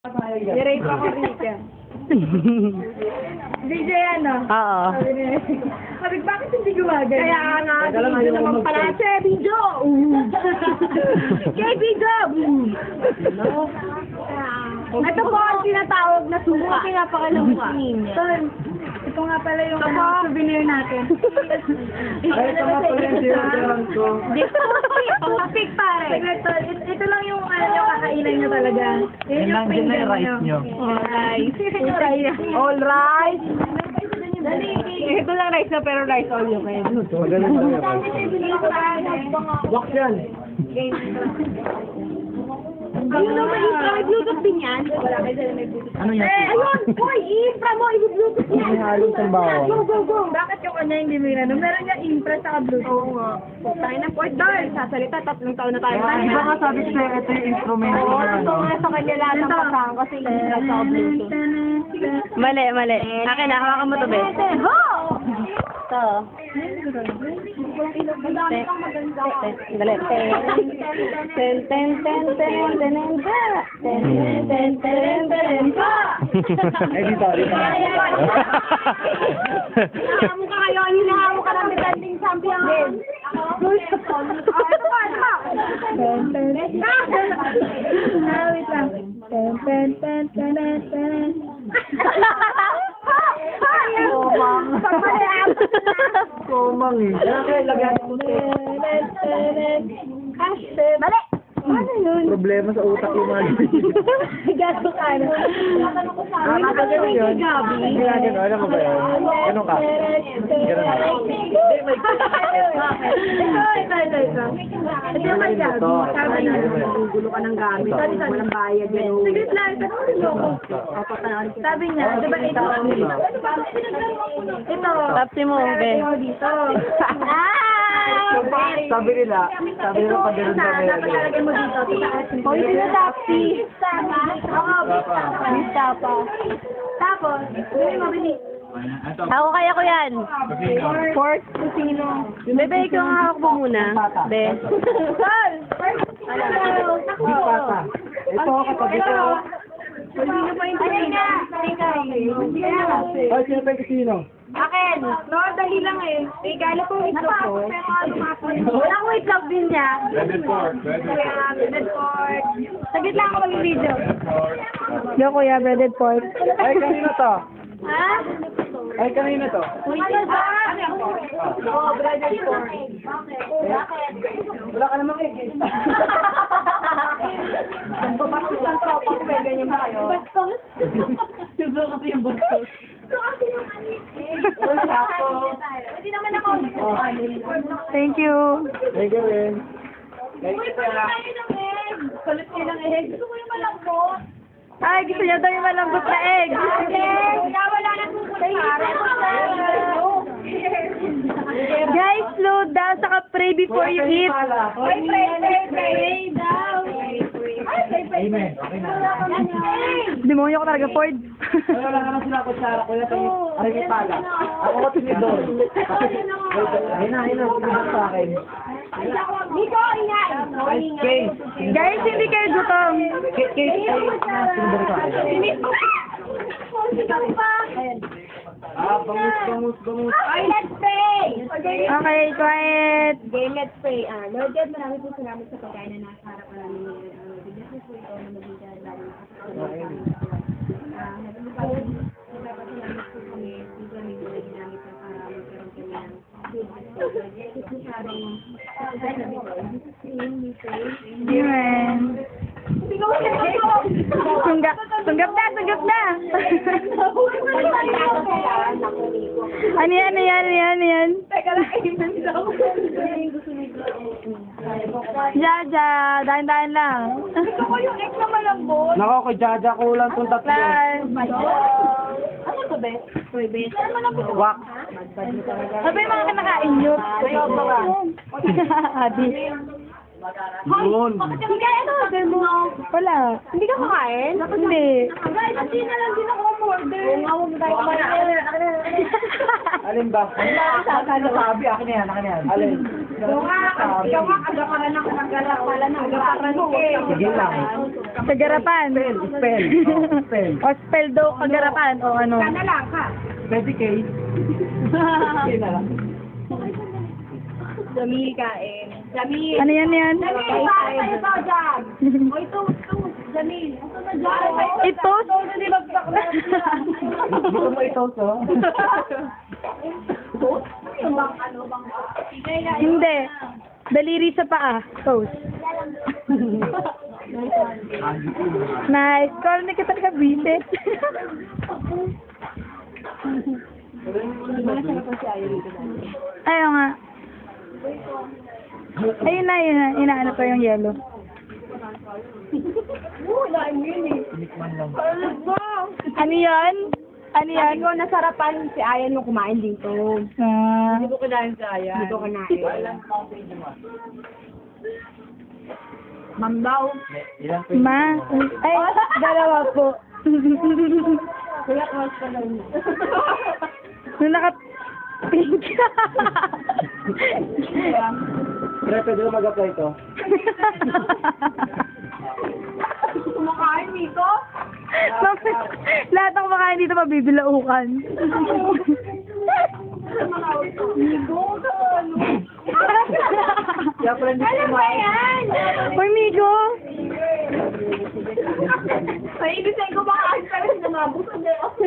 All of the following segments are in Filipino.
Ni-rape ako, Rika. DJ ano? Oo. Sabi, bakit hindi gumagana? Kaya nga, video naman pala. Che, video! Che, video! Ito po ang tinatawag na suka. Pinapakalamusin niya. Ito nga pala yung souvenir natin. Ay, ito nga pala yung sinundan ko. Toothpick pare. Ito lang yung yung kakainan nyo talaga. Yun yung Nandiyan na yung rice nyo. All rice. Ito lang rice na pero rice all yung kayo. Magaling lang yung rice. Box yan. Ayun naman, may Bluetooth din yan. Wala kayo sila may Bluetooth. Ano yan? Ayun! Hoy, i-infra mo, i-Bluetooth yan. May halong sambawa. Go, go, go. Bakit yung kanya hindi may ano? Meron niya infra sa Bluetooth. Oo nga. Tayo na po, Dol. Sasalita, 3 taon na tayo. Di ba nga sabi ko sa'yo, ito yung instrumento Oo, na ito nga sa kanya lahat ng kasama kasi infra sa Bluetooth. Mali, mali. Akin na, hawakan mo to, be. Ho! Ito. Dali. Ten, ten, ten, ten, ten, ten, ten, ten, ten, ten, Eh, dito. Hinahamon ka kayo, hinahamon ka ng defending champion. Ito pa. Wait lang. Komang eh. Kaya lagyan mo Mali! Ano yun? problema sa utak yung mga Gato ka na. Ganun yun. Kaya ganun. Alam mo ba yun? Ganun ka. Ganun ka. Ito. Ito yung may gabi. Sabi na, gugulo ka ng gamit. Walang bayad yun. Saglit lang. Sabi niya, di ba ito? Ito. Tapsi mo, be. Ito dito. Sabi nila pa ganun sa Dapat lalagay mo dito. Hoy, sino taxi? Ako, bista pa. Tapos, mabili. Ako kaya ko yan. Pork, kusino. Bebe, ikaw nga ako po muna. Be. Sal! Di pata. Ito, katabi ko. Kusino pa yung kusino. Ay, sino pa yung kusino? Akin! No, dali lang eh. Regalo ko itlog ko. Walang itlog din niya. Breaded pork. Breaded pork. Saglit lang ako mag-video. Yo, kuya, breaded pork. Ay, kanina to. Ha? Ay, kanina to. Oo, breaded pork. Wala ka namang egg. Bakit lang tropa ko, may ganyan ba kayo? Bastos? Ito kasi yung bastos. Hindi naman ako. Thank you. Thank you, rin. Uy, palit tayo ng egg. Palit kayo ng egg. Gusto ko yung malambot. Ay, gusto niya daw yung malambot na egg. Kaya wala na Guys, slow down, saka pray before you eat. Pray daw. Amen. Okay na. Demonyo ko talaga, Ford. Wala ka na sila kutsara. Kuya, tayo. Aray may pala. Ako ko tinidor. Ayun na. Tinidor sa akin. Dito, ingay. Case. Guys, hindi kayo gutom. Case. Tinidor sa akin. Bangus. Ay, let's pray! Okay, quiet. Okay, let's pray. Lord God, marami po salamat sa pagkain na nasa harap namin ngayon. Bigyan po po ito na mabigyan lalo na dapat salamat po kami kung kami na ginamit ng para magkaroon kami ng good Amen. Tunggap na. Ano yan? Teka lang, ayun daw. Jaja, dahan-dahan lang. Gusto ko yung egg na malambot. Nako, kay Jaja ko lang itong tatlo. Ano to, be? Uy, be. Ano malambot? Wak. Sabi yung mga kinakain nyo. Adi. Yun. Hindi ka Wala. Hindi ka kakain? Hindi. Guys, hindi na lang din ako umorder. Oo nga, huwag tayo kumain. Alin ba? Sabi, akin na yan. Alin? Ikaw nga, aga pa rin ako. Aga pa rin ako. Sige lang. Kagarapan. Spell. Spell. O spell daw kagarapan. O ano. Kana lang ka. 20K. Jamil kain. Jamil. Ano yan? Jamil, bakit ito dyan? O ito. Jamil. Ito na dyan. Ito? Hindi magbaklas yan. Gusto mo ito, so? Hindi. Daliri sa paa. Toast. Nice. Call na kita ka busy. Ayaw nga. Ayun na. Inaano pa yung yellow. Tinikman lang. Ano yan? Ano yan? Sabi ko, nasarapan si Ayan nung kumain dito. Ah. Hindi ko kinain si Ayan. Hindi ko kinain. Ma'am daw. Ilang Ma? Ay, dalawa po. Kuya, close ka lang. Nung naka-pink. Pre, pwede mo mag-apply ito? Kumakain dito? Lahat ng kumakain dito mabibilaukan. Migo, ano? Kaya pala hindi ko kumain. Uy, Migo! May ibig sa'yo kumakain ka rin, namabusog na ako.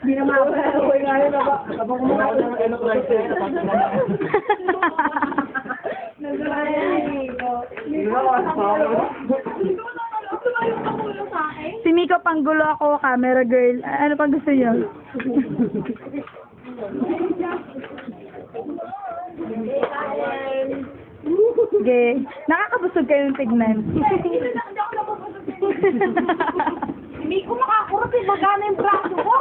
Hindi na makakawin nga yun. Habang kumakain ng enterprise, hindi na Si Miko, panggulo ako, camera girl. Ano pang gusto niyo? Okay. Nakakabusog kayong tignan. Hindi ko makakurot eh, magana yung braso ko.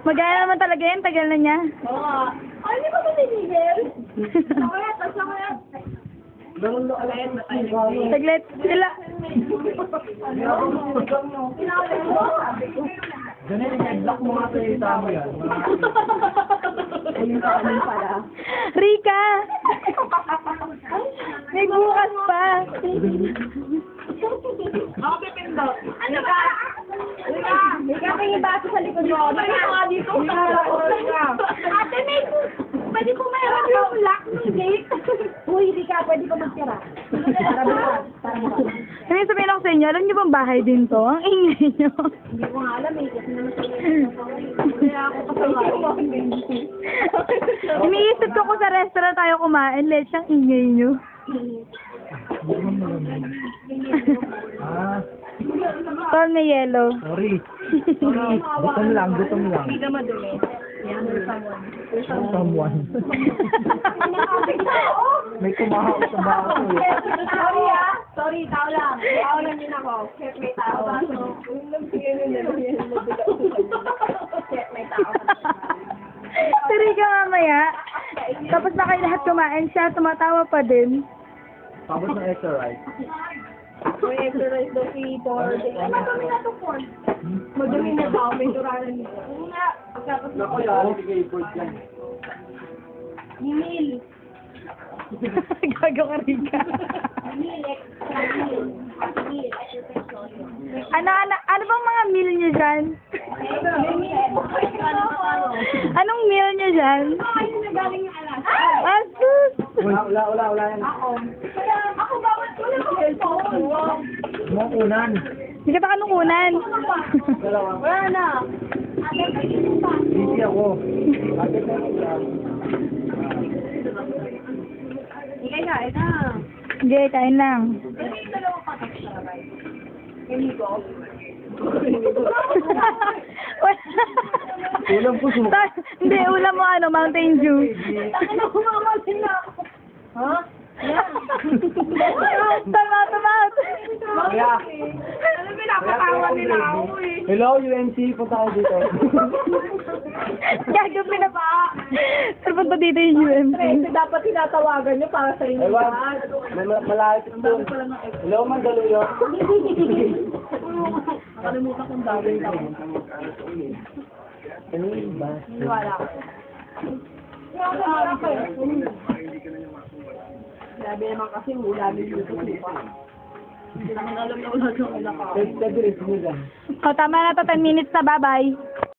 Magaya naman talaga yan, tagal na niya. Oo. Ay, hindi ba ito tinigil? Sakayat, sakayat. ganun na alayan na tayo. Saglit, sila. Ganun, i-block mo nga sa yung tamo yan. Ayun sa amin pala. Rika! May bukas pa. Ako pipindot. Ano ba? Ika, may baso sa likod mo. May nga dito. Ate, may... Pwede ko mayroon yung lock ng gate. Uy, Rika, pwede ko magtira. Para bukas. Para bukas. Ano yung sabihin ako sa inyo? Alam niyo bang bahay din to? Ang ingay niyo. Hindi ko nga alam eh. Kasi naman kaya ako kasama. Iniisip ko kung sa restaurant tayo kumain, let siyang ingay niyo. Ah, Tol may yellow. sorry. Sorry. Gutom lang. Hindi ka madumi. Yan, Someone. May kumahawak sa baso eh. Sorry ah. Sorry, tao lang. Tao lang yun ako. Chef, may tao. Chef, may tao. Pero ka mamaya, tapos na kayo lahat kumain siya, tumatawa pa din. Pabot ng extra rice. May exercise daw si Paul. Ay, madumi na ito, Paul. Madumi na daw. May turanan nito. Oo nga. Pagkapos na ko yun. Emil. Gago ka rin ka. Emil, extra meal. Emil, extra meal. Ano bang mga meal niyo dyan? Anong meal niyo dyan? Ay, nagaling yung alas. Asus! Wala yan. Kaya ako bawat ko lang cellphone. Mong unan. Hindi ka kanukunan. Dalawa. Wala na. Ate, kainin pa. Busy ako. Ate, Ikay kain na. Sige, kain lang. Pero yung dalawang patak sa rabay. Hindi ko. Ulam po sumo. Hindi, ulam mo Mountain Dew. Taka na kumamasin na ako. Ha? Tamat. Kaya, Ano pinapatawa nila ako eh. hello UNC, punta ako dito. Gago pinapa. Pero punta dito yung UMC. Kasi dapat tinatawagan nyo para sa inyo. Ewan, may malapit doon. Hello, Mandaluyong. Nakalimutan kong dami lang. Ano yung ba? Wala ako. Grabe naman kasi ulamin dito supa. Pwede rin, sumugan. O, tama na to. 10 minutes na. Bye-bye.